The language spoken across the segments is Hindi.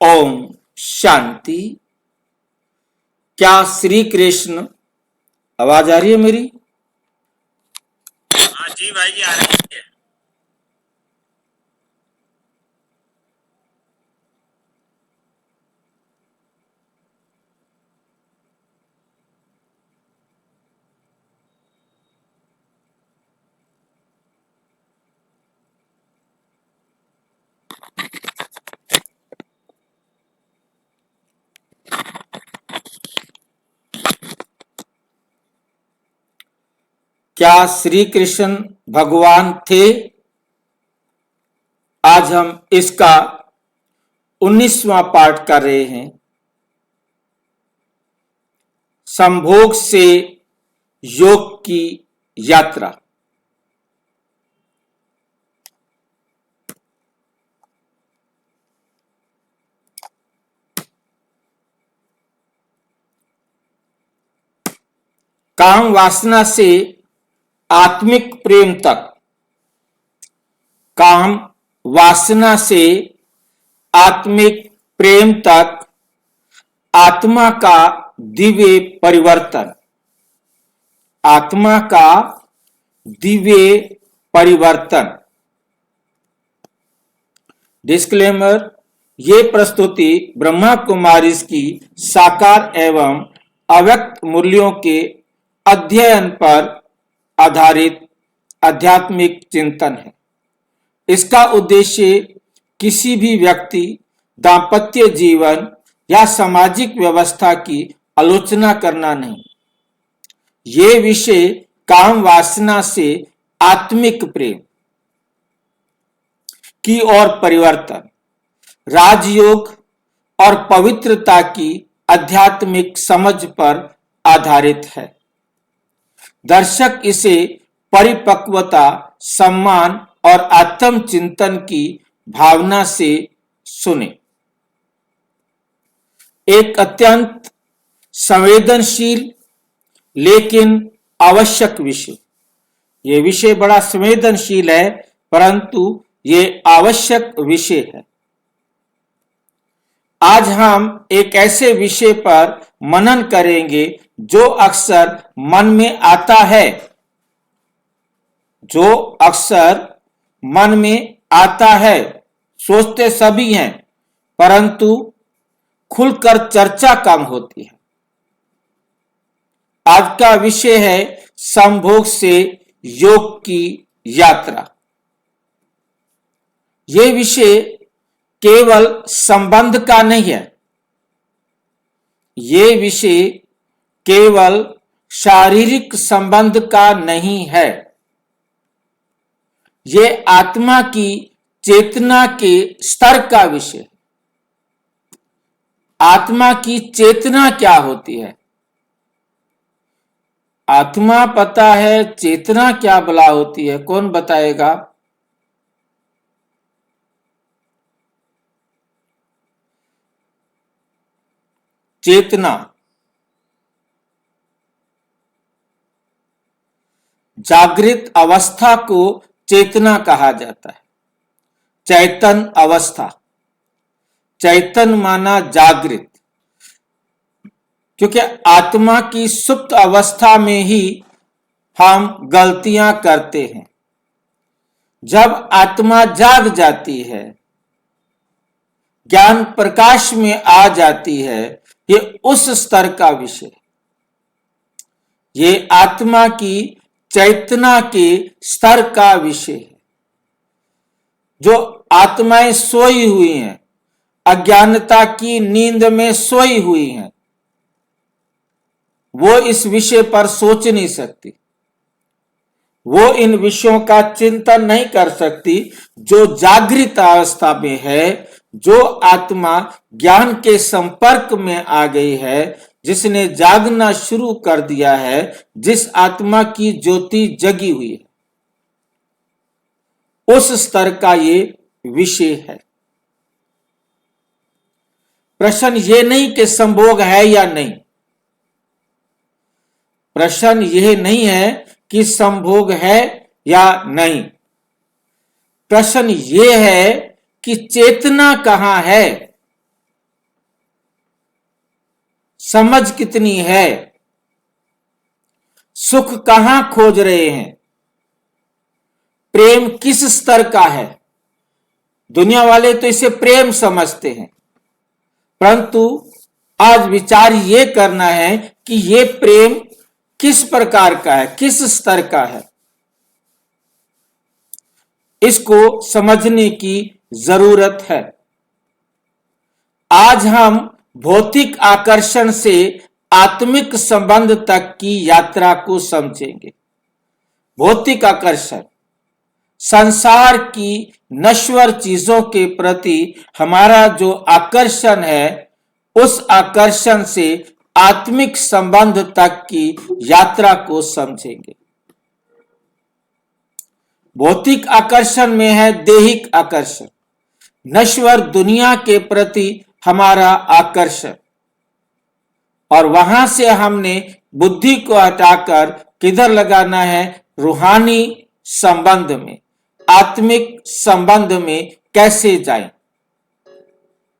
ओम शांति। क्या श्री कृष्ण, आवाज आ रही है मेरी? हाँ जी भाई जी, आ रही है। क्या श्री कृष्ण भगवान थे? आज हम इसका 19वां पाठ कर रहे हैं। संभोग से योग की यात्रा। काम वासना से आत्मिक प्रेम तक, काम वासना से आत्मिक प्रेम तक आत्मा का दिव्य परिवर्तन, आत्मा का दिव्य परिवर्तन। डिस्क्लेमर: ये प्रस्तुति ब्रह्मा कुमारी की साकार एवं अव्यक्त मूल्यों के अध्ययन पर आधारित आध्यात्मिक चिंतन है। इसका उद्देश्य किसी भी व्यक्ति, दांपत्य जीवन या सामाजिक व्यवस्था की आलोचना करना नहीं। ये विषय काम वासना से आत्मिक प्रेम की ओर परिवर्तन, राजयोग और पवित्रता की आध्यात्मिक समझ पर आधारित है। दर्शक इसे परिपक्वता, सम्मान और आत्मचिंतन की भावना से सुने। एक अत्यंत संवेदनशील लेकिन आवश्यक विषय। यह विषय बड़ा संवेदनशील है, परंतु ये आवश्यक विषय है। आज हम एक ऐसे विषय पर मनन करेंगे जो अक्सर मन में आता है, जो अक्सर मन में आता है। सोचते सभी हैं, परंतु खुलकर चर्चा कम होती है। आज का विषय है संभोग से योग की यात्रा। यह विषय केवल संबंध का नहीं है, यह विषय केवल शारीरिक संबंध का नहीं है। यह आत्मा की चेतना के स्तर का विषय। आत्मा की चेतना क्या होती है? आत्मा पता है, चेतना क्या भला होती है? कौन बताएगा? चेतना जागृत अवस्था को चेतना कहा जाता है। चैतन अवस्था, चैतन माना जागृत, क्योंकि आत्मा की सुप्त अवस्था में ही हम गलतियां करते हैं। जब आत्मा जाग जाती है, ज्ञान प्रकाश में आ जाती है, ये उस स्तर का विषय। ये आत्मा की चैतना के स्तर का विषय है। जो आत्माएं सोई हुई हैं, अज्ञानता की नींद में सोई हुई हैं, वो इस विषय पर सोच नहीं सकती, वो इन विषयों का चिंतन नहीं कर सकती। जो जागृत अवस्था में है, जो आत्मा ज्ञान के संपर्क में आ गई है, जिसने जागना शुरू कर दिया है, जिस आत्मा की ज्योति जगी हुई है, उस स्तर का ये विषय है। प्रश्न ये नहीं कि संभोग है या नहीं। प्रश्न यह नहीं है कि संभोग है या नहीं। प्रश्न यह है कि चेतना कहां है। समझ कितनी है, सुख कहां खोज रहे हैं, प्रेम किस स्तर का है। दुनिया वाले तो इसे प्रेम समझते हैं, परंतु आज विचार ये करना है कि ये प्रेम किस प्रकार का है, किस स्तर का है, इसको समझने की जरूरत है। आज हम भौतिक आकर्षण से आत्मिक संबंध तक की यात्रा को समझेंगे। भौतिक आकर्षण, संसार की नश्वर चीजों के प्रति हमारा जो आकर्षण है, उस आकर्षण से आत्मिक संबंध तक की यात्रा को समझेंगे। भौतिक आकर्षण में है दैहिक आकर्षण, नश्वर दुनिया के प्रति हमारा आकर्षण, और वहां से हमने बुद्धि को हटाकर किधर लगाना है, रूहानी संबंध में, आत्मिक संबंध में कैसे जाएं।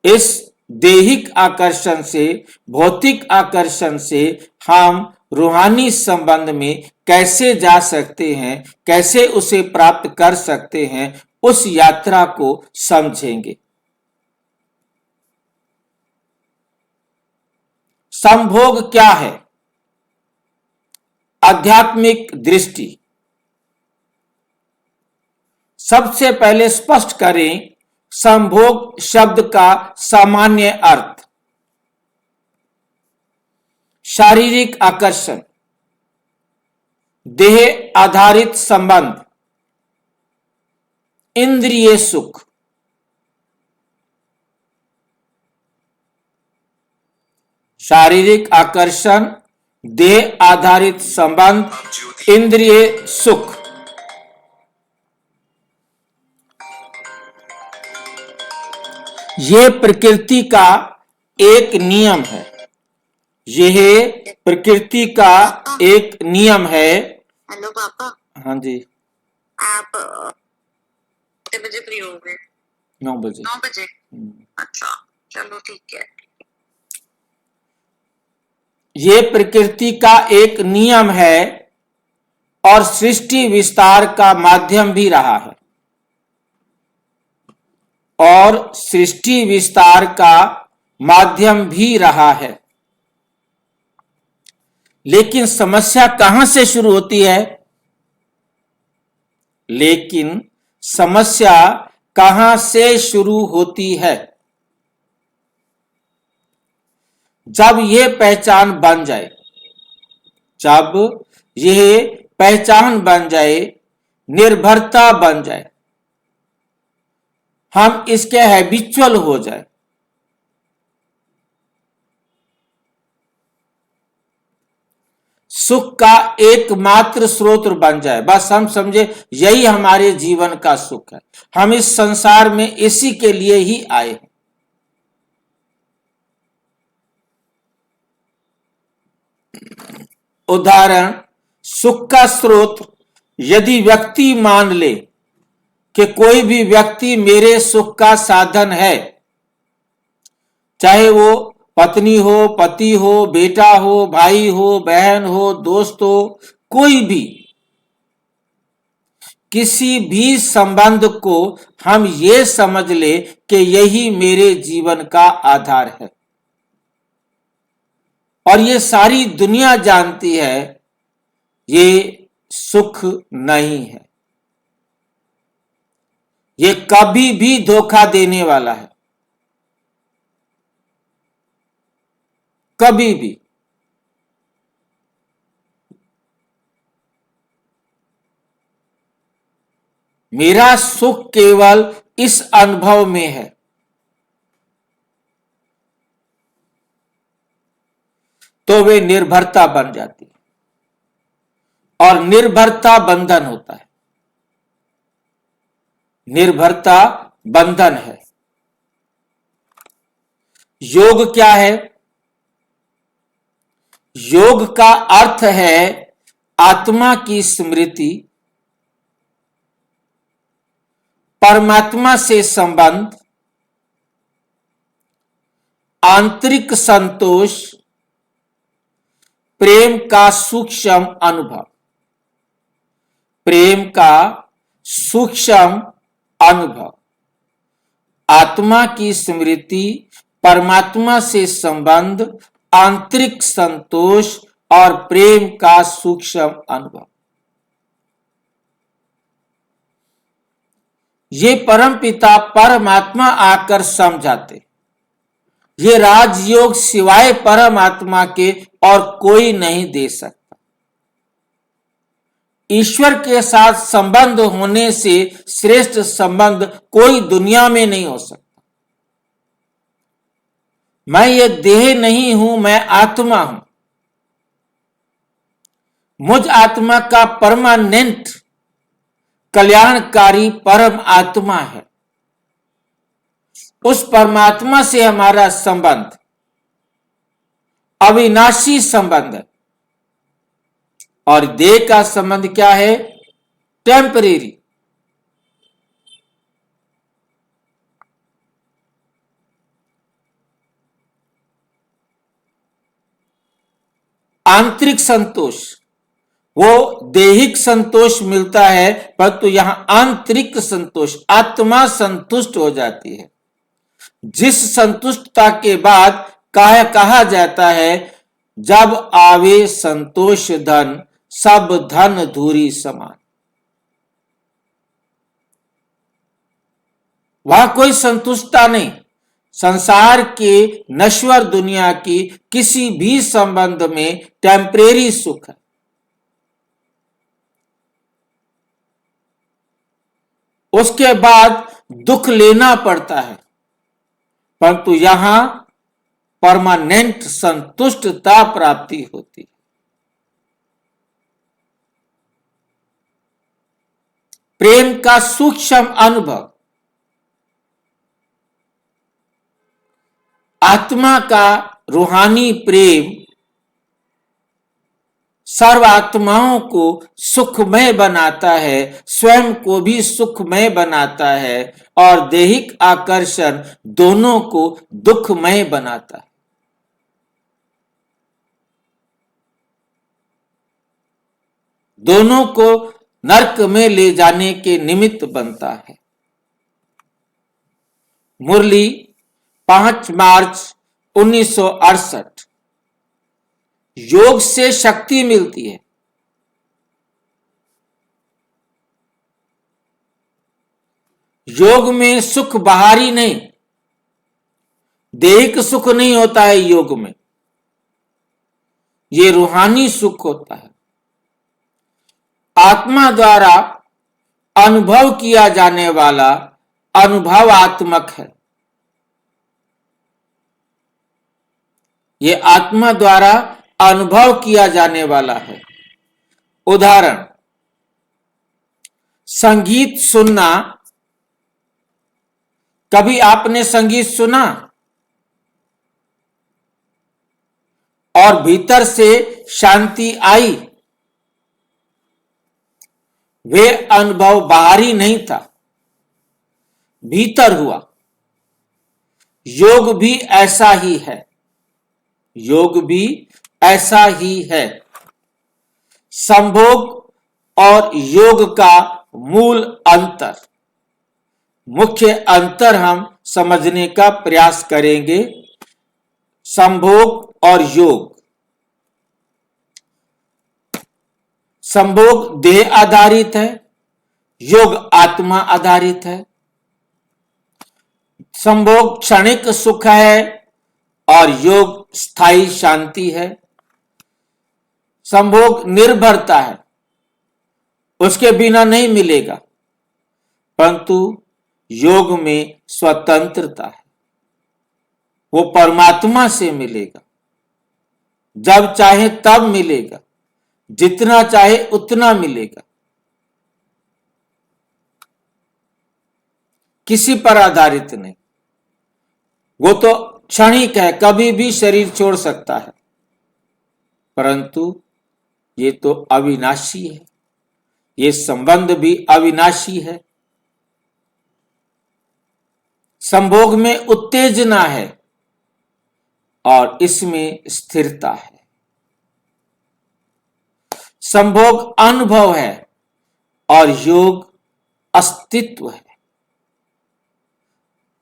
इस दैहिक आकर्षण से, भौतिक आकर्षण से हम रूहानी संबंध में कैसे जा सकते हैं, कैसे उसे प्राप्त कर सकते हैं, उस यात्रा को समझेंगे। संभोग क्या है? आध्यात्मिक दृष्टि। सबसे पहले स्पष्ट करें संभोग शब्द का सामान्य अर्थ। शारीरिक आकर्षण, देह आधारित संबंध, इंद्रिय सुख। शारीरिक आकर्षण, देह आधारित संबंध, इंद्रिय सुख। यह प्रकृति का एक नियम है। यह प्रकृति का एक नियम है। हेलो पापा। हाँ जी। आप कितने बजे फ्री हो गए? 9 बजे। 9 बजे। अच्छा, चलो ठीक है। ये प्रकृति का एक नियम है और सृष्टि विस्तार का माध्यम भी रहा है, और सृष्टि विस्तार का माध्यम भी रहा है। लेकिन समस्या कहां से शुरू होती है? लेकिन समस्या कहां से शुरू होती है? जब यह पहचान बन जाए, जब यह पहचान बन जाए, निर्भरता बन जाए, हम इसके हैबिचुअल हो जाए, सुख का एकमात्र स्रोत बन जाए, बस हम समझे यही हमारे जीवन का सुख है, हम इस संसार में इसी के लिए ही आए हैं। उदाहरण, सुख का स्रोत यदि व्यक्ति मान ले कि कोई भी व्यक्ति मेरे सुख का साधन है, चाहे वो पत्नी हो, पति हो, बेटा हो, भाई हो, बहन हो, दोस्त हो, कोई भी, किसी भी संबंध को हम ये समझ ले कि यही मेरे जीवन का आधार है, और ये सारी दुनिया जानती है ये सुख नहीं है, ये कभी भी धोखा देने वाला है, कभी भी। मेरा सुख केवल इस अनुभव में है। तो वे निर्भरता बन जाती है, और निर्भरता बंधन होता है। निर्भरता बंधन है। योग क्या है? योग का अर्थ है आत्मा की स्मृति, परमात्मा से संबंध, आंतरिक संतोष, प्रेम का सूक्ष्म अनुभव, प्रेम का सूक्ष्म अनुभव, आत्मा की स्मृति, परमात्मा से संबंध, आंतरिक संतोष और प्रेम का सूक्ष्म अनुभव। ये परमपिता परमात्मा आकर समझाते, ये राजयोग सिवाय परमात्मा के और कोई नहीं दे सकता। ईश्वर के साथ संबंध होने से श्रेष्ठ संबंध कोई दुनिया में नहीं हो सकता। मैं ये देह नहीं हूं, मैं आत्मा हूं। मुझ आत्मा का परमानेंट कल्याणकारी परम आत्मा है। उस परमात्मा से हमारा संबंध अविनाशी संबंध है, और देह का संबंध क्या है? टेम्परेरी। आंतरिक संतोष, वो दैहिक संतोष मिलता है, परंतु यहां आंतरिक संतोष, आत्मा संतुष्ट हो जाती है, जिस संतुष्टता के बाद कहा जाता है, जब आवे संतोष धन, सब धन धूरी समान। वहां कोई संतुष्टता नहीं। संसार के नश्वर दुनिया की किसी भी संबंध में टेम्परेरी सुख है। उसके बाद दुख लेना पड़ता है, परंतु यहां परमानेंट संतुष्टता प्राप्ति होती है। प्रेम का सूक्ष्म अनुभव, आत्मा का रूहानी प्रेम सर्व आत्माओं को सुखमय बनाता है, स्वयं को भी सुखमय बनाता है, और दैहिक आकर्षण दोनों को दुखमय बनाता है। दोनों को नरक में ले जाने के निमित्त बनता है। मुरली 5 मार्च 1968। योग से शक्ति मिलती है। योग में सुख बाहरी नहीं, दैहिक सुख नहीं होता है योग में, ये रूहानी सुख होता है। आत्मा द्वारा अनुभव किया जाने वाला अनुभवात्मक है। ये आत्मा द्वारा अनुभव किया जाने वाला है। उदाहरण, संगीत सुनना। कभी आपने संगीत सुना और भीतर से शांति आई? वे अनुभव बाहरी नहीं था, भीतर हुआ। योग भी ऐसा ही है। योग भी ऐसा ही है। संभोग और योग का मूल अंतर, मुख्य अंतर हम समझने का प्रयास करेंगे। संभोग और योग। संभोग देह आधारित है, योग आत्मा आधारित है। संभोग क्षणिक सुख है और योग स्थायी शांति है। संभोग निर्भरता है, उसके बिना नहीं मिलेगा, परंतु योग में स्वतंत्रता है, वो परमात्मा से मिलेगा। जब चाहे तब मिलेगा, जितना चाहे उतना मिलेगा, किसी पर आधारित नहीं। वो तो क्षणिक है, कभी भी शरीर छोड़ सकता है, परंतु ये तो अविनाशी है। ये संबंध भी अविनाशी है। संभोग में उत्तेजना है और इसमें स्थिरता है। संभोग अनुभव है और योग अस्तित्व है,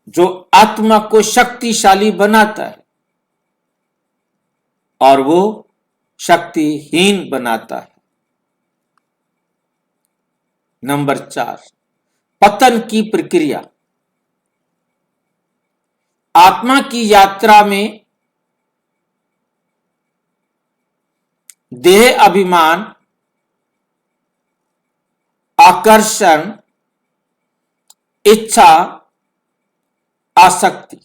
जो आत्मा को शक्तिशाली बनाता है और वो शक्तिहीन बनाता है। नंबर 4, पतन की प्रक्रिया। आत्मा की यात्रा में देह अभिमान, आकर्षण, इच्छा, आसक्ति,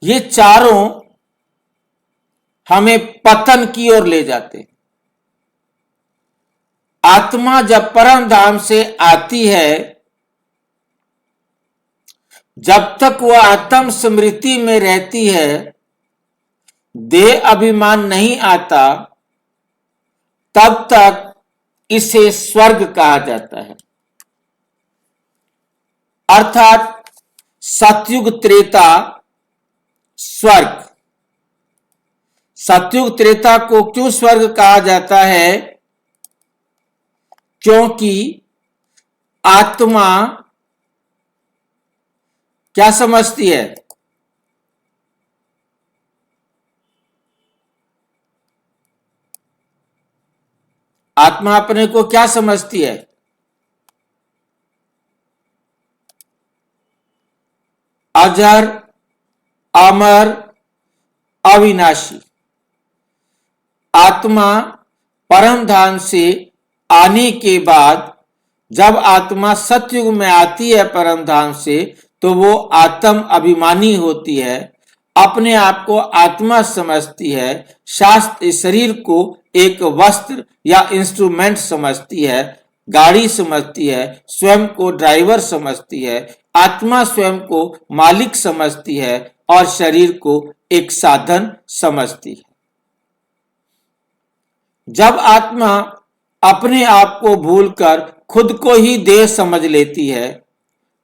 ये चारों हमें पतन की ओर ले जाते हैं। आत्मा जब परम धाम से आती है, जब तक वह आत्म स्मृति में रहती है, देह अभिमान नहीं आता, तब तक इसे स्वर्ग कहा जाता है। अर्थात सतयुग त्रेता स्वर्ग। सतयुग त्रेता को क्यों स्वर्ग कहा जाता है? क्योंकि आत्मा क्या समझती है? आत्मा अपने को क्या समझती है? अजर, अमर, अविनाशी। आत्मा परम धाम से आने के बाद जब आत्मा सतयुग में आती है परम धाम से, तो वो आत्म अभिमानी होती है, अपने आप को आत्मा समझती है, शास्त्र शरीर को एक वस्त्र या इंस्ट्रूमेंट समझती है, गाड़ी समझती है, स्वयं को ड्राइवर समझती है, आत्मा स्वयं को मालिक समझती है और शरीर को एक साधन समझती है। जब आत्मा अपने आप को भूलकर खुद को ही देह समझ लेती है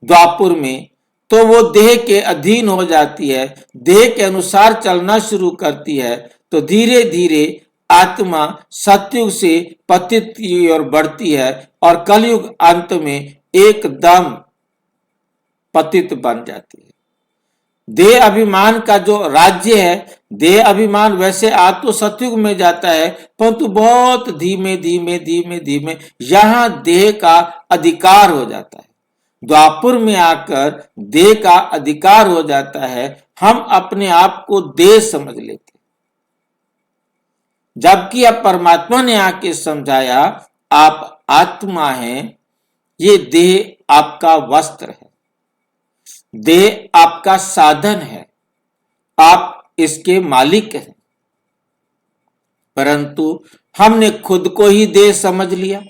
द्वापुर में, तो वो देह के अधीन हो जाती है, देह के अनुसार चलना शुरू करती है। तो धीरे धीरे आत्मा सतयुग से पतित की ओर बढ़ती है और कलयुग अंत में एकदम पतित बन जाती है। देह अभिमान का जो राज्य है, देह अभिमान वैसे आज तो सतयुग में जाता है, परंतु बहुत धीमे धीमे धीमे धीमे यहां देह का अधिकार हो जाता है। द्वापुर में आकर देह का अधिकार हो जाता है, हम अपने आप को देह समझ लेते हैं। जबकि अब परमात्मा ने आके समझाया, आप आत्मा हैं, ये देह आपका वस्त्र है, देह आपका साधन है, आप इसके मालिक हैं। परंतु हमने खुद को ही देह समझ लिया।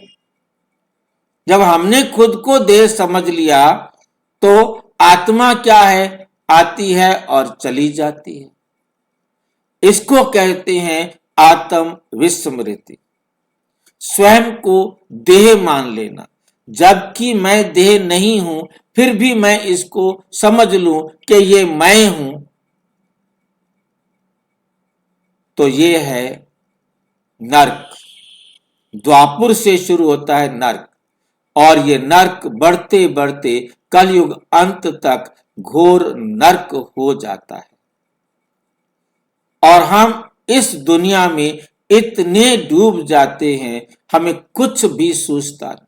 जब हमने खुद को देह समझ लिया, तो आत्मा क्या है? आती है और चली जाती है। इसको कहते हैं आत्म विस्मृति, स्वयं को देह मान लेना। जबकि मैं देह नहीं हूं, फिर भी मैं इसको समझ लूं कि ये मैं हूं, तो ये है नर्क। द्वापुर से शुरू होता है नर्क, और ये नर्क बढ़ते बढ़ते कलयुग अंत तक घोर नर्क हो जाता है। और हम इस दुनिया में इतने डूब जाते हैं, हमें कुछ भी सूझता नहीं।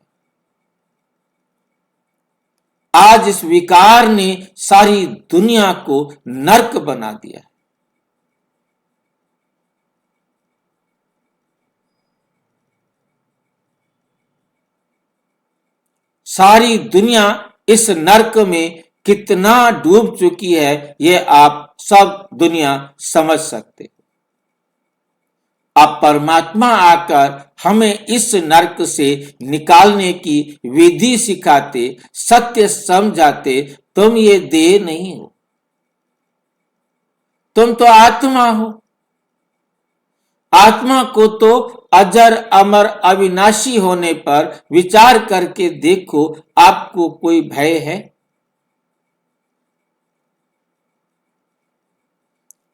आज इस विकार ने सारी दुनिया को नर्क बना दिया है। सारी दुनिया इस नर्क में कितना डूब चुकी है, ये आप सब दुनिया समझ सकते। अब परमात्मा आकर हमें इस नर्क से निकालने की विधि सिखाते, सत्य समझाते। तुम ये देह नहीं हो, तुम तो आत्मा हो। आत्मा को तो अजर, अमर, अविनाशी होने पर विचार करके देखो, आपको कोई भय है?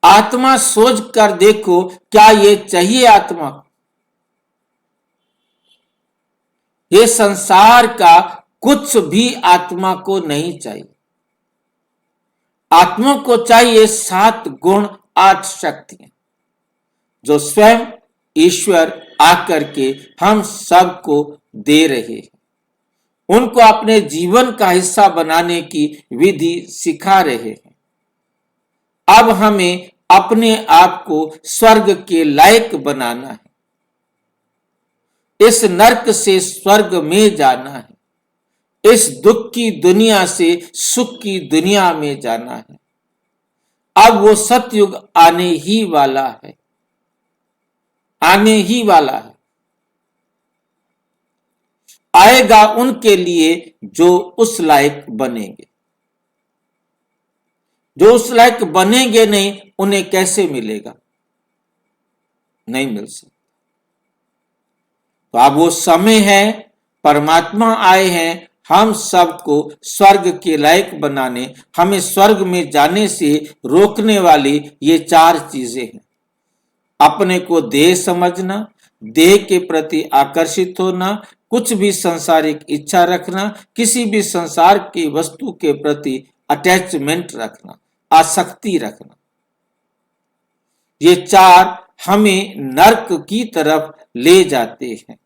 आत्मा सोच कर देखो, क्या ये चाहिए आत्मा? ये संसार का कुछ भी आत्मा को नहीं चाहिए। आत्मा को चाहिए 7 गुण 8 शक्तियां जो स्वयं ईश्वर आकर के हम सबको दे रहे हैं। उनको अपने जीवन का हिस्सा बनाने की विधि सिखा रहे हैं। अब हमें अपने आप को स्वर्ग के लायक बनाना है, इस नरक से स्वर्ग में जाना है, इस दुख की दुनिया से सुख की दुनिया में जाना है। अब वो सतयुग आने ही वाला है, आने ही वाला है। आएगा उनके लिए जो उस लायक बनेंगे। जो उस लायक बनेंगे नहीं, उन्हें कैसे मिलेगा? नहीं मिल सकता। तो अब वो समय है, परमात्मा आए हैं हम सबको स्वर्ग के लायक बनाने। हमें स्वर्ग में जाने से रोकने वाली ये 4 चीजें हैं। अपने को देह समझना, देह के प्रति आकर्षित होना, कुछ भी सांसारिक इच्छा रखना, किसी भी संसार की वस्तु के प्रति अटैचमेंट रखना, आसक्ति रखना। ये 4 हमें नरक की तरफ ले जाते हैं।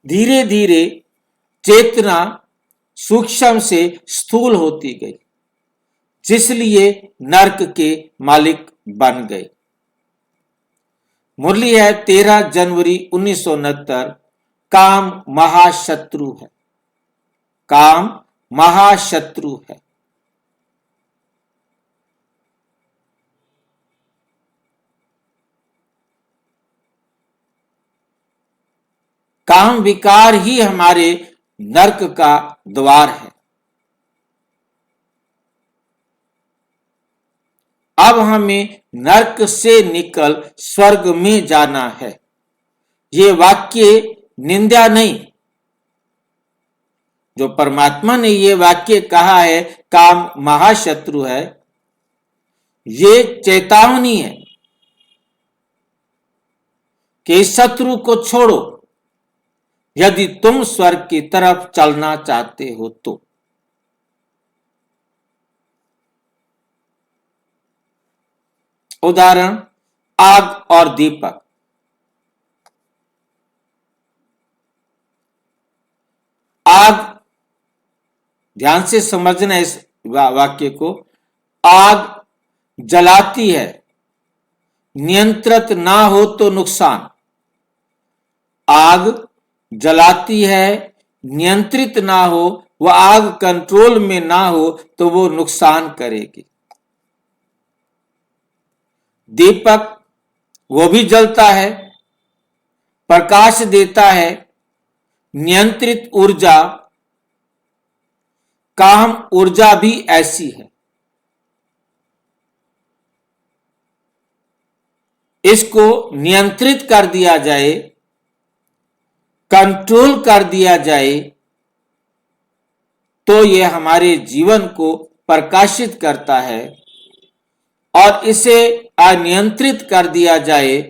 धीरे धीरे चेतना सूक्ष्म से स्थूल होती गई, जिसलिए नरक के मालिक बन गए। मुरली है 13 जनवरी 1969। काम महाशत्रु है, काम महाशत्रु है। काम विकार ही हमारे नरक का द्वार है। अब हमें नरक से निकल स्वर्ग में जाना है। ये वाक्य निंदा नहीं। जो परमात्मा ने ये वाक्य कहा है, काम महाशत्रु है, ये चेतावनी है कि इस शत्रु को छोड़ो यदि तुम स्वर्ग की तरफ चलना चाहते हो तो। उदाहरण, आग और दीपक। आग, ध्यान से समझना इस वाक्य को। आग जलाती है, नियंत्रित ना हो तो नुकसान। आग जलाती है, नियंत्रित ना हो, वह आग कंट्रोल में ना हो तो वो नुकसान करेगी। दीपक, वो भी जलता है, प्रकाश देता है, नियंत्रित ऊर्जा। काम ऊर्जा भी ऐसी है। इसको नियंत्रित कर दिया जाए, कंट्रोल कर दिया जाए तो यह हमारे जीवन को प्रकाशित करता है, और इसे अनियंत्रित कर दिया जाए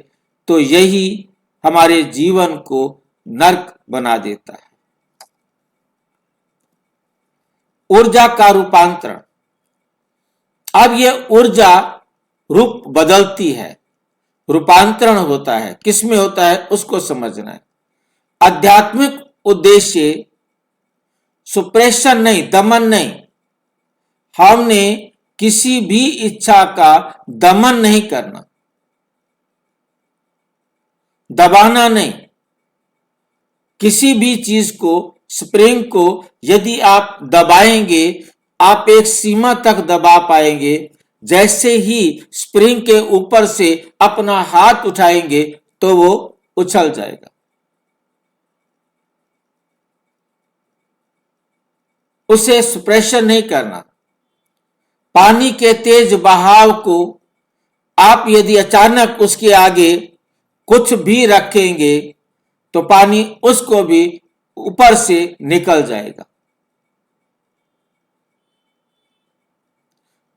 तो यही हमारे जीवन को नरक बना देता है। ऊर्जा का रूपांतरण। अब यह ऊर्जा रूप बदलती है, रूपांतरण होता है। किसमें होता है उसको समझना है। आध्यात्मिक उद्देश्य सुप्रेशन नहीं, दमन नहीं। हमने किसी भी इच्छा का दमन नहीं करना, दबाना नहीं। किसी भी चीज को, स्प्रिंग को यदि आप दबाएंगे, आप एक सीमा तक दबा पाएंगे। जैसे ही स्प्रिंग के ऊपर से अपना हाथ उठाएंगे तो वो उछल जाएगा। उसे सप्रेशन नहीं करना। पानी के तेज बहाव को आप यदि अचानक उसके आगे कुछ भी रखेंगे तो पानी उसको भी ऊपर से निकल जाएगा।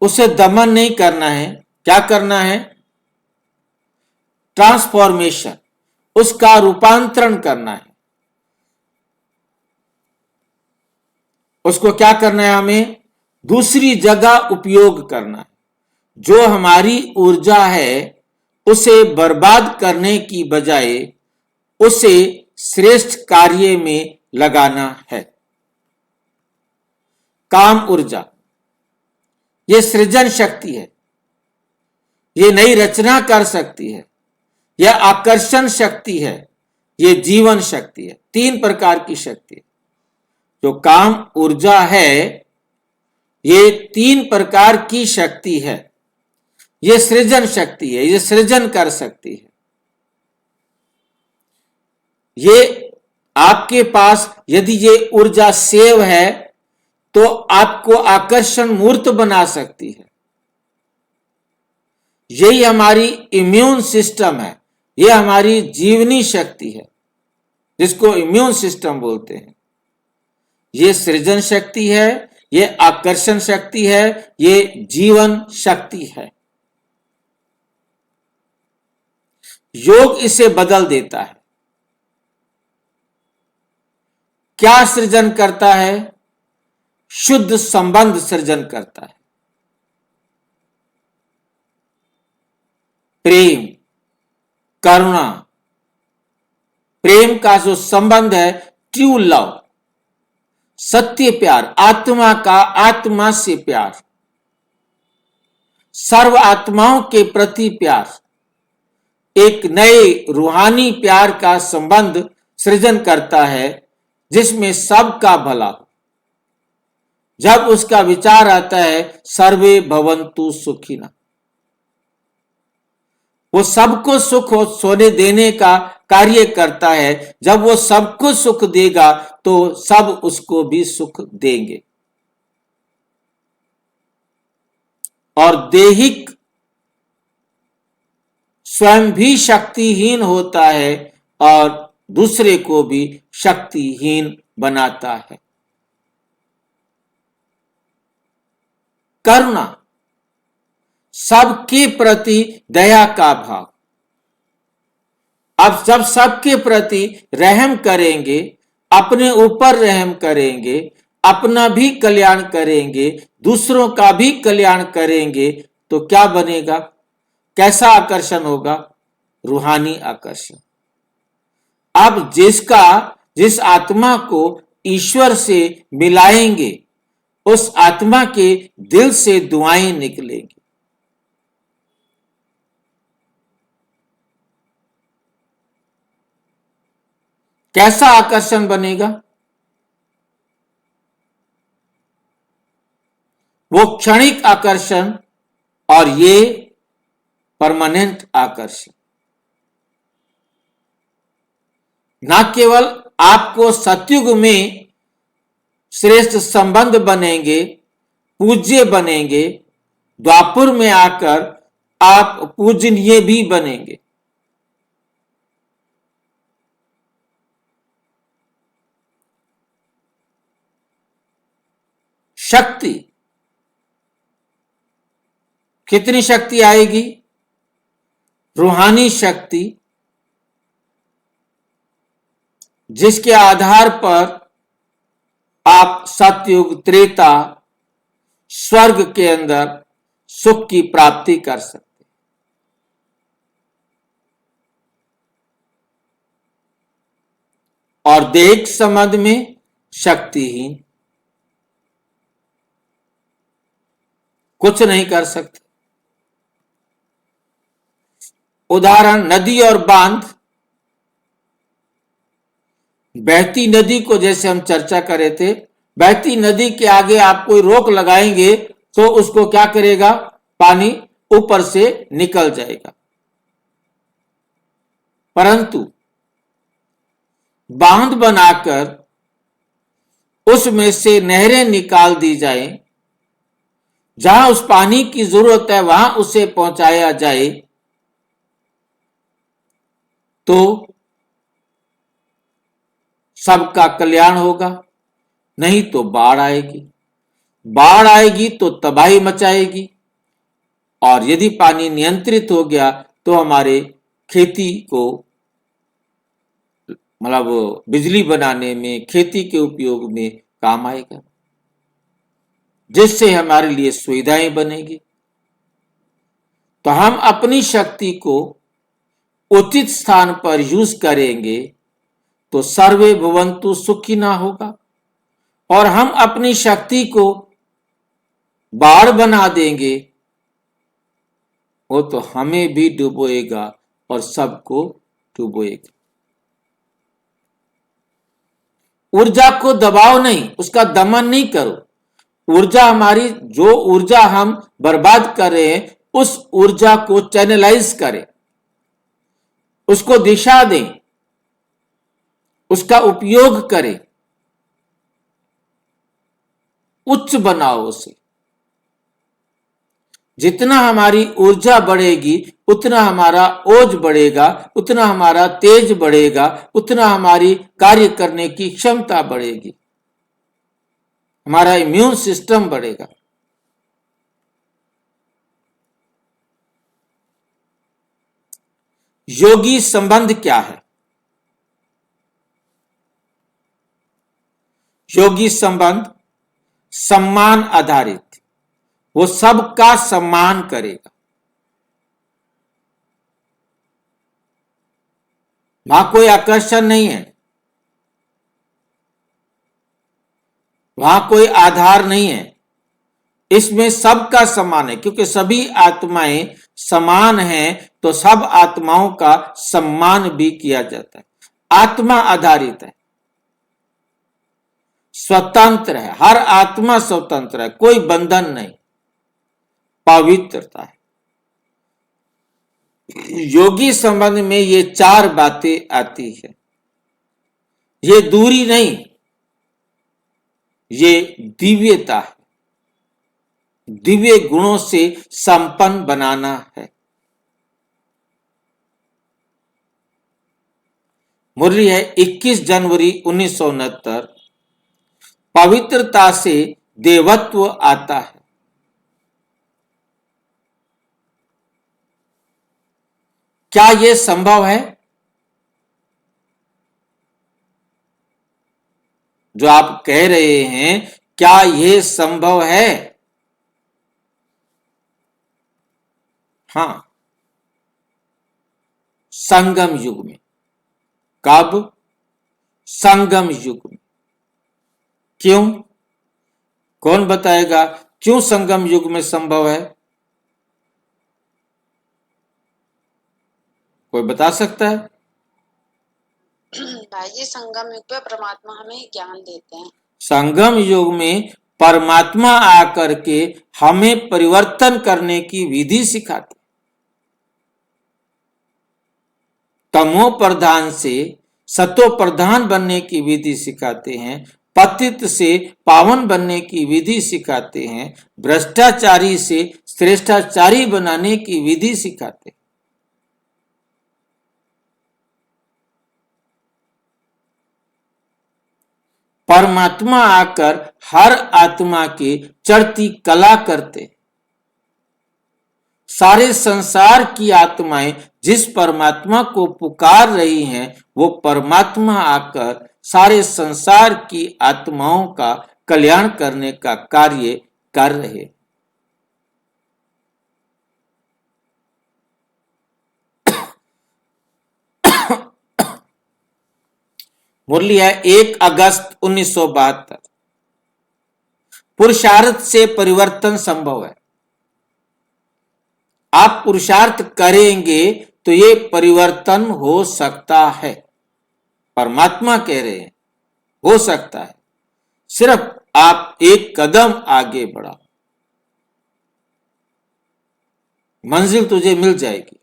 उसे दमन नहीं करना है। क्या करना है? ट्रांसफॉर्मेशन, उसका रूपांतरण करना है। उसको क्या करना है, हमें दूसरी जगह उपयोग करना है। जो हमारी ऊर्जा है उसे बर्बाद करने की बजाय उसे श्रेष्ठ कार्य में लगाना है। काम ऊर्जा ये सृजन शक्ति है, ये नई रचना कर सकती है, यह आकर्षण शक्ति है, ये जीवन शक्ति है। तीन प्रकार की शक्ति है। जो काम ऊर्जा है ये तीन प्रकार की शक्ति है। ये सृजन शक्ति है, ये सृजन कर सकती है। ये आपके पास यदि ये ऊर्जा सेव है तो आपको आकर्षण मूर्त बना सकती है। यही हमारी इम्यून सिस्टम है, ये हमारी जीवनी शक्ति है जिसको इम्यून सिस्टम बोलते हैं। ये सृजन शक्ति है, ये आकर्षण शक्ति है, ये जीवन शक्ति है। योग इसे बदल देता है। क्या सृजन करता है? शुद्ध संबंध सृजन करता है। प्रेम, करुणा, प्रेम का जो संबंध है, ट्रू लव, सत्य प्यार, आत्मा का आत्मा से प्यार, सर्व आत्माओं के प्रति प्यार, एक नए रूहानी प्यार का संबंध सृजन करता है जिसमें सबका भला हो। जब उसका विचार आता है सर्वे भवन्तु सुखिनः, वो सबको सुख सोने देने का कार्य करता है। जब वो सबको सुख देगा तो सब उसको भी सुख देंगे। और दैहिक स्वयं भी शक्तिहीन होता है और दूसरे को भी शक्तिहीन बनाता है। करुणा, सबके प्रति दया का भाव। अब जब सबके प्रति रहम करेंगे, अपने ऊपर रहम करेंगे, अपना भी कल्याण करेंगे, दूसरों का भी कल्याण करेंगे, तो क्या बनेगा? कैसा आकर्षण होगा? रूहानी आकर्षण। अब जिस आत्मा को ईश्वर से मिलाएंगे उस आत्मा के दिल से दुआएं निकलेंगी। कैसा आकर्षण बनेगा? वो क्षणिक आकर्षण और ये परमानेंट आकर्षण। न केवल आपको सतयुग में श्रेष्ठ संबंध बनेंगे, पूज्य बनेंगे, द्वापर में आकर आप पूजनीय भी बनेंगे। शक्ति, कितनी शक्ति आएगी? रूहानी शक्ति, जिसके आधार पर आप सतयुग, त्रेता, स्वर्ग के अंदर सुख की प्राप्ति कर सकते। और दैहिक संबंध में शक्तिहीन, कुछ नहीं कर सकते। उदाहरण, नदी और बांध। बहती नदी को जैसे हम चर्चा कर रहे थे, बहती नदी के आगे आप कोई रोक लगाएंगे तो उसको क्या करेगा? पानी ऊपर से निकल जाएगा। परंतु बांध बनाकर उसमें से नहरें निकाल दी जाए, जहां उस पानी की जरूरत है वहां उसे पहुंचाया जाए, तो सबका कल्याण होगा। नहीं तो बाढ़ आएगी, बाढ़ आएगी तो तबाही मचाएगी। और यदि पानी नियंत्रित हो गया तो हमारे खेती को, मतलब बिजली बनाने में, खेती के उपयोग में काम आएगा। जिससे हमारे लिए सुविधाएं बनेगी। तो हम अपनी शक्ति को उचित स्थान पर यूज करेंगे तो सर्वे भवन्तु सुखिनः होगा, और हम अपनी शक्ति को बाढ़ बना देंगे वो तो हमें भी डुबोएगा और सबको डुबोएगा। ऊर्जा को दबाओ नहीं, उसका दमन नहीं करो। ऊर्जा हमारी, जो ऊर्जा हम बर्बाद कर रहे हैं उस ऊर्जा को चैनलाइज करें, उसको दिशा दें, उसका उपयोग करें, उच्च बनाओ उसे। जितना हमारी ऊर्जा बढ़ेगी उतना हमारा ओज बढ़ेगा, उतना हमारा तेज बढ़ेगा, उतना हमारी कार्य करने की क्षमता बढ़ेगी, हमारा इम्यून सिस्टम बढ़ेगा। योगी संबंध क्या है? योगी संबंध सम्मान आधारित, वो सबका सम्मान करेगा। वहां कोई आकर्षण नहीं है, वहां कोई आधार नहीं है, इसमें सबका सम्मान है, क्योंकि सभी आत्माएं समान हैं तो सब आत्माओं का सम्मान भी किया जाता है। आत्मा आधारित है, स्वतंत्र है, हर आत्मा स्वतंत्र है, कोई बंधन नहीं, पवित्रता है। योगी संबंध में ये चार बातें आती है। ये दूरी नहीं, ये दिव्यता है, दिव्य गुणों से संपन्न बनाना है। मुरली है 21 जनवरी 1969। पवित्रता से देवत्व आता है। क्या यह संभव है जो आप कह रहे हैं? क्या यह संभव है? हां, संगम युग में। कब? संगम युग में। क्यों? कौन बताएगा क्यों संगम युग में संभव है? कोई बता सकता है? भाई जी, संगम युग पे परमात्मा हमें ज्ञान देते हैं। संगम युग में परमात्मा आकर के हमें परिवर्तन करने की विधि सिखाते, तमो प्रधान से सतो प्रधान बनने की विधि सिखाते हैं, पतित से पावन बनने की विधि सिखाते हैं, भ्रष्टाचारी से श्रेष्ठाचारी बनाने की विधि सिखाते हैं। परमात्मा आकर हर आत्मा की चढ़ती कला करते। सारे संसार की आत्माएं जिस परमात्मा को पुकार रही हैं वो परमात्मा आकर सारे संसार की आत्माओं का कल्याण करने का कार्य कर रहे। मुरली है 1 अगस्त 1972। पुरुषार्थ से परिवर्तन संभव है। आप पुरुषार्थ करेंगे तो ये परिवर्तन हो सकता है। परमात्मा कह रहे हैं हो सकता है, सिर्फ आप एक कदम आगे बढ़ाओ, मंजिल तुझे मिल जाएगी।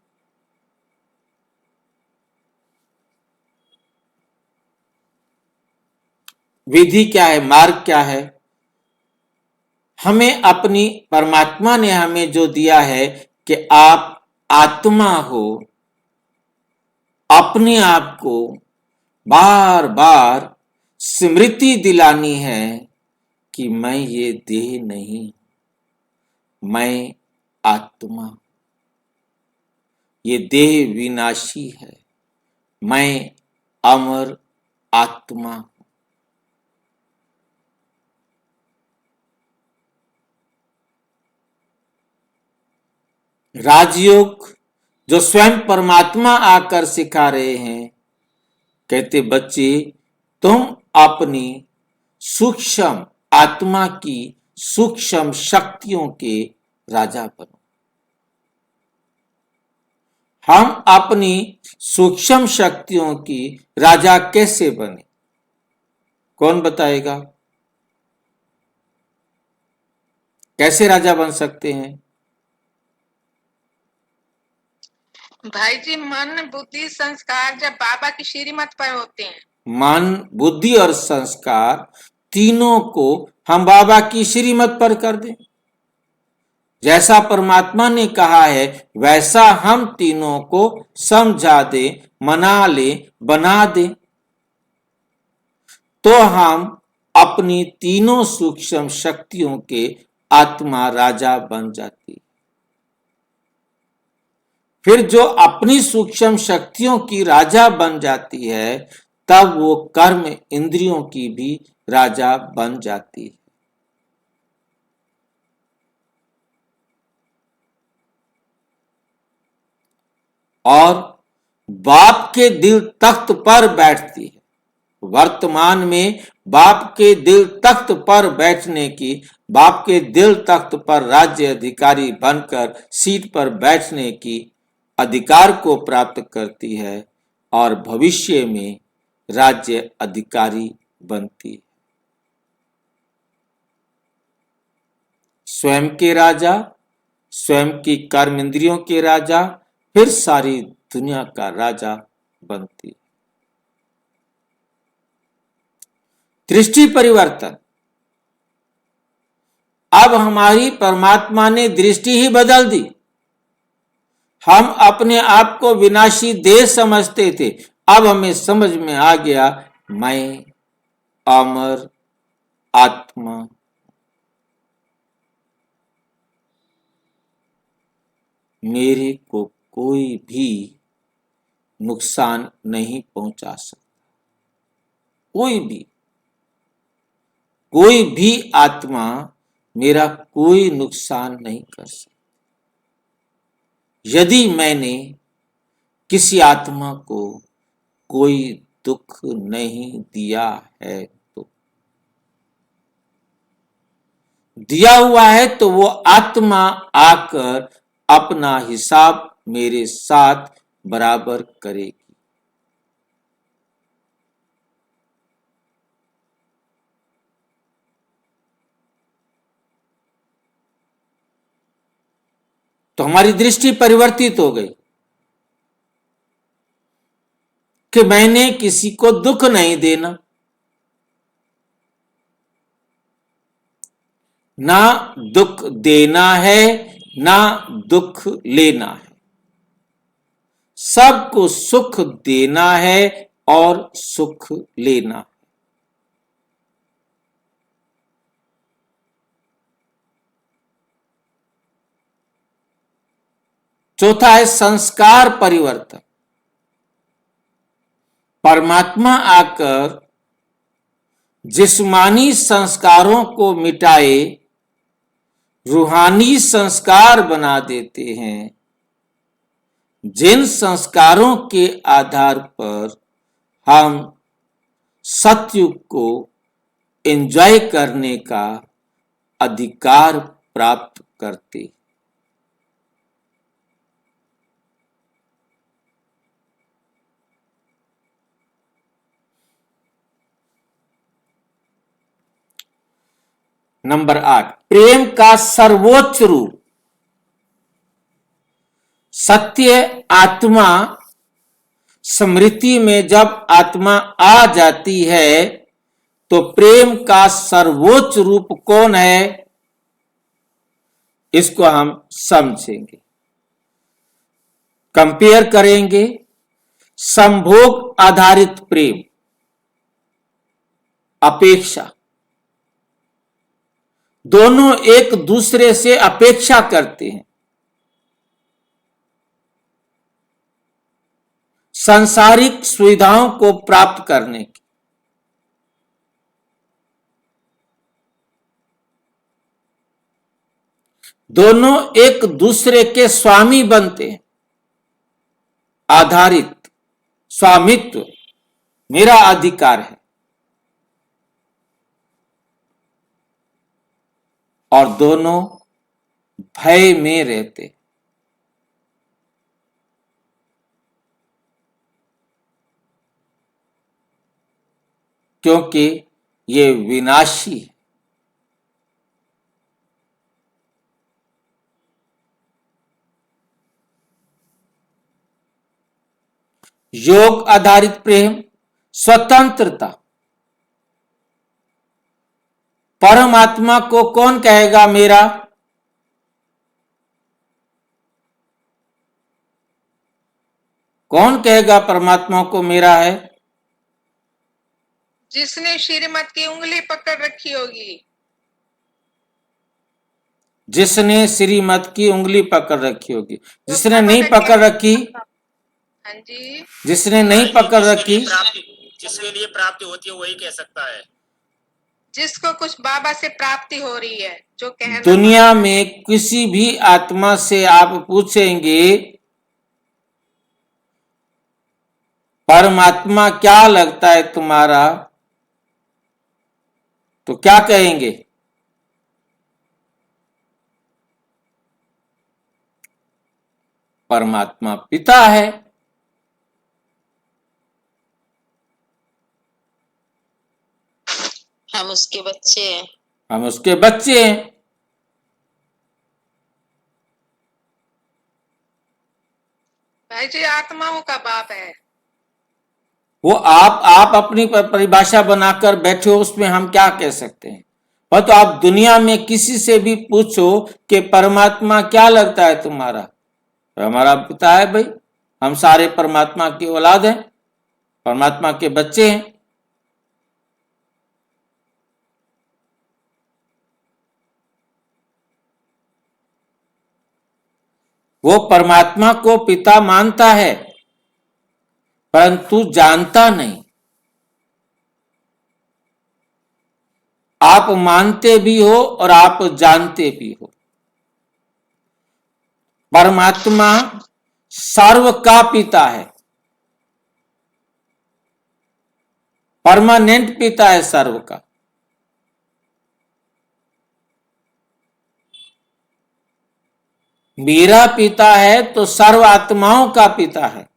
विधि क्या है? मार्ग क्या है? हमें अपनी, परमात्मा ने हमें जो दिया है कि आप आत्मा हो, अपने आप को बार बार स्मृति दिलानी है कि मैं ये देह नहीं, मैं आत्मा, ये देह विनाशी है, मैं अमर आत्मा। राजयोग जो स्वयं परमात्मा आकर सिखा रहे हैं, कहते बच्चे तुम अपनी सूक्ष्म आत्मा की सूक्ष्म शक्तियों के राजा बनो। हम अपनी सूक्ष्म शक्तियों की राजा कैसे बने? कौन बताएगा? कैसे राजा बन सकते हैं? भाई जी, मन बुद्धि संस्कार जब बाबा की श्रीमत पर होते हैं। मन, बुद्धि और संस्कार तीनों को हम बाबा की श्रीमत पर कर दें। जैसा परमात्मा ने कहा है वैसा हम तीनों को समझा दे, मना ले, बना दे, तो हम अपनी तीनों सूक्ष्म शक्तियों के आत्मा राजा बन जाती। फिर जो अपनी सूक्ष्म शक्तियों की राजा बन जाती है, तब वो कर्म इंद्रियों की भी राजा बन जाती है। और बाप के दिल तख्त पर बैठती है। वर्तमान में बाप के दिल तख्त पर बैठने की, बाप के दिल तख्त पर राज्य अधिकारी बनकर सीट पर बैठने की अधिकार को प्राप्त करती है और भविष्य में राज्य अधिकारी बनती है। स्वयं के राजा, स्वयं की कर्म इंद्रियों के राजा, फिर सारी दुनिया का राजा बनती है। दृष्टि परिवर्तन। अब हमारी परमात्मा ने दृष्टि ही बदल दी। हम अपने आप को विनाशी देह समझते थे, अब हमें समझ में आ गया मैं अमर आत्मा। मेरे को कोई भी नुकसान नहीं पहुंचा सकता। कोई भी आत्मा मेरा कोई नुकसान नहीं कर सकती। यदि मैंने किसी आत्मा को कोई दुख नहीं दिया है, तो दिया हुआ है तो वो आत्मा आकर अपना हिसाब मेरे साथ बराबर करेगी। तो हमारी दृष्टि परिवर्तित हो गई कि मैंने किसी को दुख नहीं देना, ना दुख देना है, ना दुख लेना है। सबको सुख देना है और सुख लेना है। चौथा है संस्कार परिवर्तन। परमात्मा आकर जिस्मानी संस्कारों को मिटाए रूहानी संस्कार बना देते हैं। जिन संस्कारों के आधार पर हम सतयुग को एंजॉय करने का अधिकार प्राप्त करते। नंबर 8, प्रेम का सर्वोच्च रूप। सत्य आत्मा स्मृति में जब आत्मा आ जाती है तो प्रेम का सर्वोच्च रूप कौन है, इसको हम समझेंगे, कंपेयर करेंगे। संभोग आधारित प्रेम, अपेक्षा, दोनों एक दूसरे से अपेक्षा करते हैं। सांसारिक सुविधाओं को प्राप्त करने की। दोनों एक दूसरे के स्वामी बनते हैं। आधारित स्वामित्व, मेरा अधिकार है, और दोनों भय में रहते। क्योंकि ये विनाशी है। योग आधारित प्रेम, स्वतंत्रता। परमात्मा को कौन कहेगा मेरा? कौन कहेगा परमात्मा को मेरा है? जिसने श्रीमत की उंगली पकड़ रखी होगी। जिसने श्रीमत की उंगली पकड़ रखी होगी। जिसने नहीं पकड़ रखी, हाँ जी, जिसने नहीं पकड़ रखी, जिसके लिए प्राप्ति होती है वही कह सकता है। जिसको कुछ बाबा से प्राप्ति हो रही है, जो कहना। दुनिया में किसी भी आत्मा से आप पूछेंगे परमात्मा क्या लगता है तुम्हारा, तो क्या कहेंगे? परमात्मा पिता है। हम उसके बच्चे हैं। हम उसके बच्चे हैं। भाई जी आत्माओं का बाप है। वो आप अपनी परिभाषा बनाकर बैठे हो, उसमें हम क्या कह सकते हैं? और तो आप दुनिया में किसी से भी पूछो कि परमात्मा क्या लगता है तुम्हारा, तो हमारा पिता है भाई। हम सारे परमात्मा की औलाद हैं, परमात्मा के बच्चे हैं। वो परमात्मा को पिता मानता है, परंतु जानता नहीं। आप मानते भी हो और आप जानते भी हो। परमात्मा सर्व का पिता है, परमानेंट पिता है सर्व का। मेरा पिता है तो सर्व आत्माओं का पिता है।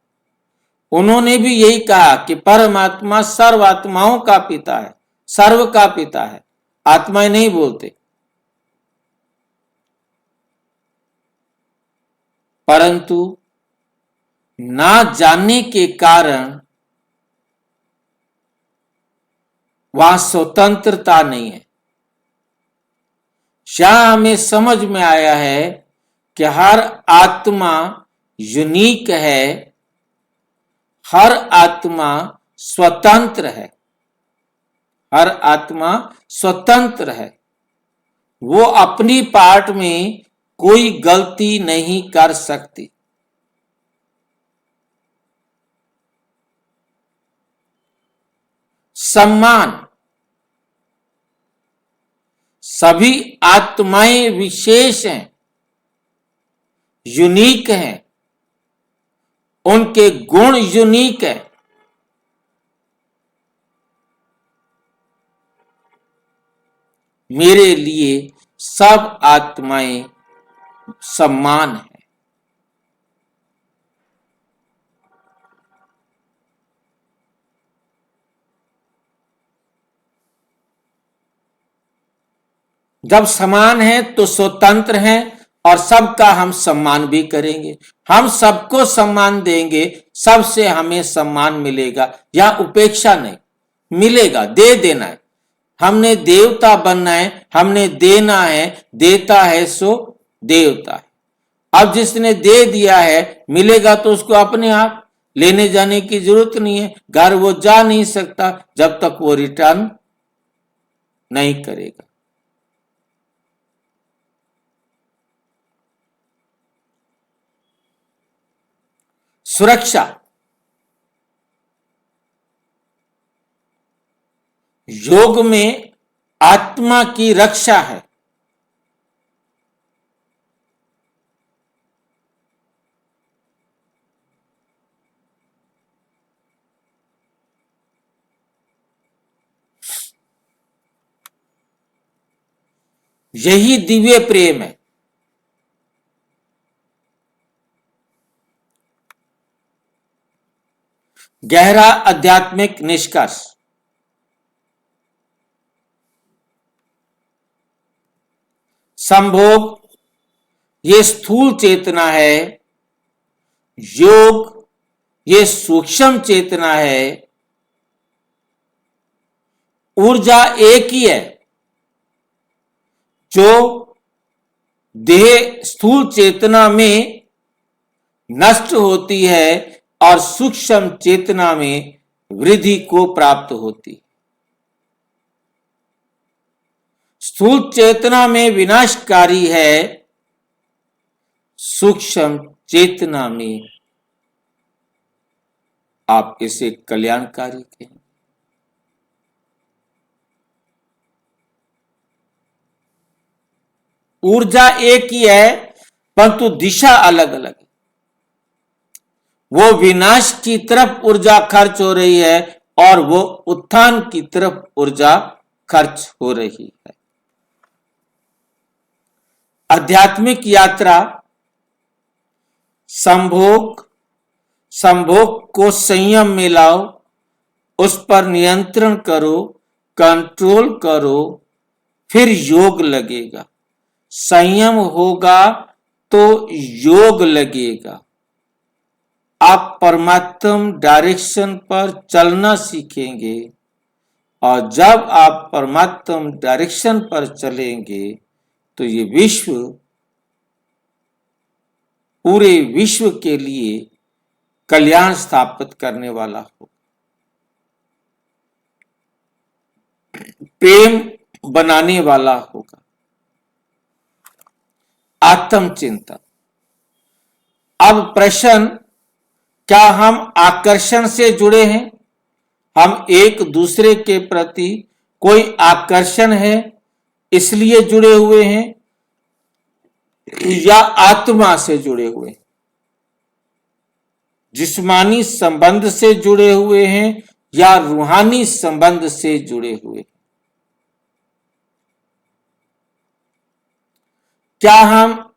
उन्होंने भी यही कहा कि परमात्मा सर्व आत्माओं का पिता है, सर्व का पिता है। आत्माएं नहीं बोलते। परंतु ना जानने के कारण वहां स्वतंत्रता नहीं है। यहां हमें समझ में आया है कि हर आत्मा यूनिक है, हर आत्मा स्वतंत्र है, हर आत्मा स्वतंत्र है। वो अपनी पार्ट में कोई गलती नहीं कर सकती। सम्मान, सभी आत्माएं विशेष हैं, यूनिक हैं, उनके गुण यूनिक है। मेरे लिए सब आत्माएं समान है। जब समान है तो स्वतंत्र हैं और सबका हम सम्मान भी करेंगे। हम सबको सम्मान देंगे, सबसे हमें सम्मान मिलेगा। या उपेक्षा नहीं, मिलेगा, दे देना है। हमने देवता बनना है, हमने देना है, देता है सो देवता है। अब जिसने दे दिया है मिलेगा तो उसको अपने आप, लेने जाने की जरूरत नहीं है। घर वो जा नहीं सकता जब तक वो रिटर्न नहीं करेगा। सुरक्षा, योग में आत्मा की रक्षा है। यही दिव्य प्रेम है। गहरा आध्यात्मिक निष्कर्ष। संभोग ये स्थूल चेतना है, योग ये सूक्ष्म चेतना है। ऊर्जा एक ही है जो देह स्थूल चेतना में नष्ट होती है और सूक्ष्म चेतना में वृद्धि को प्राप्त होती है। स्थूल चेतना में विनाशकारी है, सूक्ष्म चेतना में आप इसे कल्याणकारी कहें। ऊर्जा एक ही है परंतु दिशा अलग अलग है। वो विनाश की तरफ ऊर्जा खर्च हो रही है और वो उत्थान की तरफ ऊर्जा खर्च हो रही है। आध्यात्मिक यात्रा संभोग को संयम में लाओ, उस पर नियंत्रण करो, कंट्रोल करो, फिर योग लगेगा। संयम होगा तो योग लगेगा। आप परमात्म डायरेक्शन पर चलना सीखेंगे और जब आप परमात्म डायरेक्शन पर चलेंगे तो ये विश्व पूरे विश्व के लिए कल्याण स्थापित करने वाला हो। प्रेम बनाने वाला होगा। आत्मचिंतन। अब प्रश्न, क्या हम आकर्षण से जुड़े हैं? हम एक दूसरे के प्रति कोई आकर्षण है इसलिए जुड़े हुए हैं या आत्मा से जुड़े हुए हैं? जिस्मानी संबंध से जुड़े हुए हैं या रूहानी संबंध से जुड़े हुए हैं? क्या हम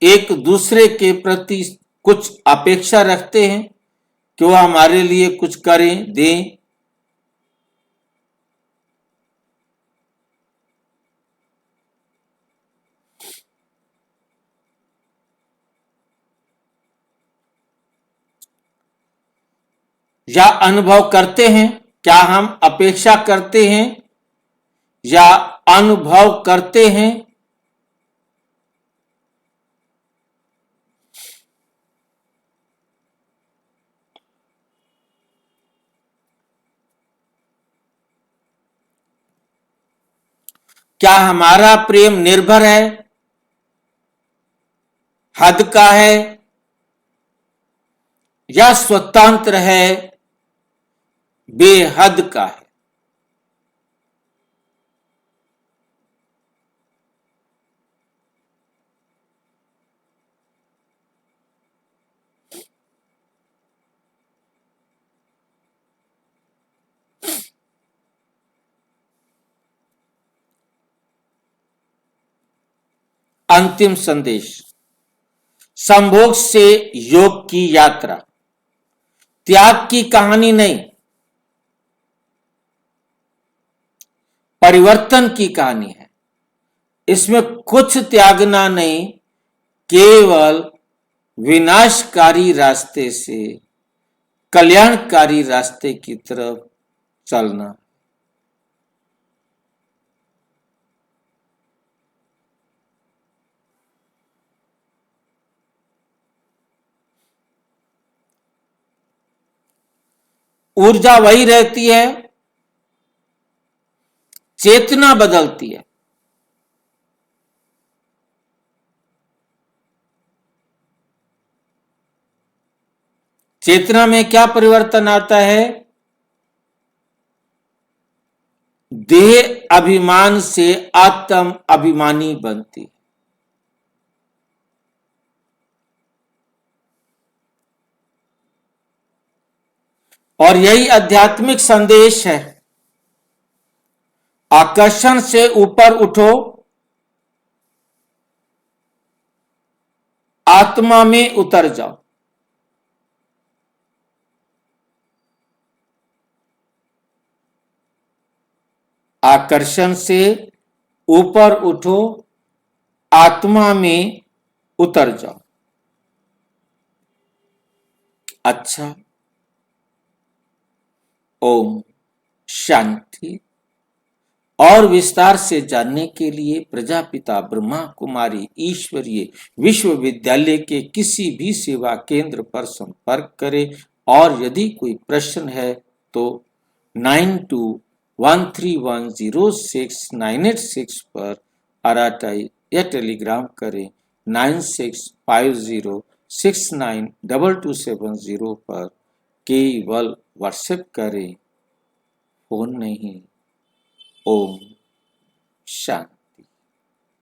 एक दूसरे के प्रति कुछ अपेक्षा रखते हैं कि वह हमारे लिए कुछ करें, दें? या अनुभव करते हैं? क्या हम अपेक्षा करते हैं या अनुभव करते हैं? क्या हमारा प्रेम निर्भर है, हद का है या स्वतंत्र है, बेहद का है? अंतिम संदेश। संभोग से योग की यात्रा त्याग की कहानी नहीं, परिवर्तन की कहानी है। इसमें कुछ त्यागना नहीं, केवल विनाशकारी रास्ते से कल्याणकारी रास्ते की तरफ चलना। ऊर्जा वही रहती है, चेतना बदलती है। चेतना में क्या परिवर्तन आता है? देह अभिमान से आत्म अभिमानी बनती है। और यही आध्यात्मिक संदेश है। आकर्षण से ऊपर उठो, आत्मा में उतर जाओ। आकर्षण से ऊपर उठो, आत्मा में उतर जाओ। अच्छा, ओम शांति। और विस्तार से जानने के लिए प्रजापिता ब्रह्मा कुमारी ईश्वरीय विश्वविद्यालय के किसी भी सेवा केंद्र पर संपर्क करें। और यदि कोई प्रश्न है तो 9213106986 पर आरटीआई या टेलीग्राम करें। 9650692270 पर केवल व्हाट्सएप करें, फोन नहीं। ओम शांति।